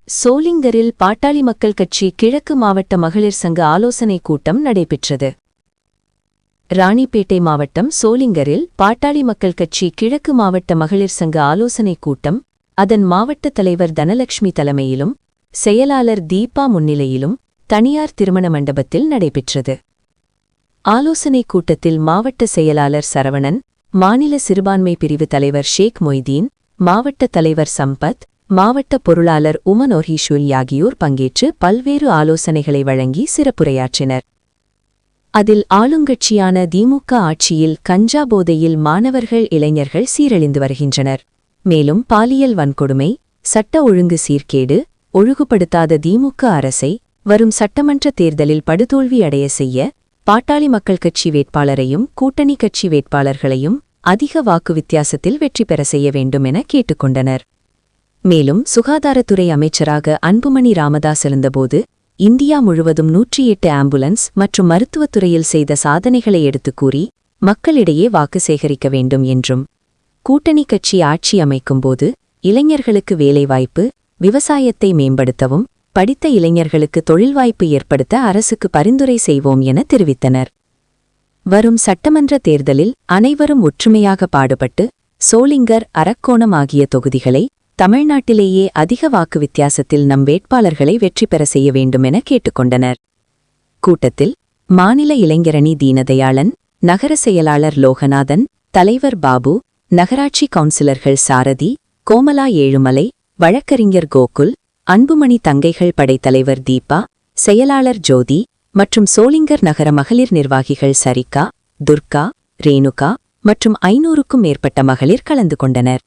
சோளிங்கரில் பாட்டாளி மக்கள் கட்சி கிழக்கு மாவட்ட மகளிர் சங்க ஆலோசனைக் கூட்டம் நடைபெற்றது. ராணிப்பேட்டை மாவட்டம் சோளிங்கரில் பாட்டாளி மக்கள் கட்சி கிழக்கு மாவட்ட மகளிர் சங்க ஆலோசனைக் கூட்டம் அதன் மாவட்ட தலைவர் தனலட்சுமி தலைமையிலும் செயலாளர் தீபா முன்னிலையிலும் தனியார் திருமண மண்டபத்தில் நடைபெற்றது. ஆலோசனைக் கூட்டத்தில் மாவட்ட செயலாளர் சரவணன், மாநில சிறுபான்மை பிரிவு தலைவர் ஷேக் மொய்தீன், மாவட்ட தலைவர் சம்பத், மாவட்ட பொருளாளர் உமனோர்ஹீஷுல் ஆகியோர் பங்கேற்று பல்வேறு ஆலோசனைகளை வழங்கி சிறப்புரையாற்றினர். அதில் ஆளுங்கட்சியான திமுக ஆட்சியில் கஞ்சா போதையில் மாணவர்கள், இளைஞர்கள் சீரழிந்து வருகின்றனர். மேலும் பாலியல் வன்கொடுமை, சட்ட ஒழுங்கு சீர்கேடு, ஒழுங்குபடுத்தாத திமுக அரசை வரும் சட்டமன்ற தேர்தலில் படுதோல்வி அடைய செய்ய பாட்டாளி மக்கள் கட்சி வேட்பாளரையும் கூட்டணி கட்சி வேட்பாளர்களையும் அதிக வாக்கு வித்தியாசத்தில் வெற்றி பெற செய்ய வேண்டும் என கேட்டுக்கொண்டனர். மேலும் சுகாதாரத்துறை அமைச்சராக அன்புமணி ராமதாஸ் இருந்தபோது இந்தியா முழுவதும் 108 ஆம்புலன்ஸ் மற்றும் மருத்துவத்துறையில் செய்த சாதனைகளை எடுத்துக் கூறி மக்களிடையே வாக்கு சேகரிக்க வேண்டும் என்றும், கூட்டணி கட்சி ஆட்சி அமைக்கும்போது இளைஞர்களுக்கு வேலைவாய்ப்பு, விவசாயத்தை மேம்படுத்தவும், படித்த இளைஞர்களுக்கு தொழில்வாய்ப்பு ஏற்படுத்த அரசுக்கு பரிந்துரை செய்வோம் என தெரிவித்தனர். வரும் சட்டமன்ற தேர்தலில் அனைவரும் ஒற்றுமையாக பாடுபட்டு சோளிங்கர், அரக்கோணம் ஆகிய தொகுதிகளை தமிழ்நாட்டிலேயே அதிக வாக்கு வித்தியாசத்தில் நம் வேட்பாளர்களை வெற்றி பெற செய்ய வேண்டுமென கேட்டுக்கொண்டனர். கூட்டத்தில் மாநில இளைஞரணி தீனதயாளன், நகர செயலாளர் லோகநாதன், தலைவர் பாபு, நகராட்சி கவுன்சிலர்கள் சாரதி, கோமலா ஏழுமலை, வழக்கறிஞர் கோகுல், அன்புமணி தங்கைகள் படைத்தலைவர் தீபா, செயலாளர் ஜோதி மற்றும் சோளிங்கர் நகர மகளிர் நிர்வாகிகள் சரிகா, துர்கா, ரேணுகா மற்றும் 500க்கும் மேற்பட்ட மகளிர் கலந்து கொண்டனர்.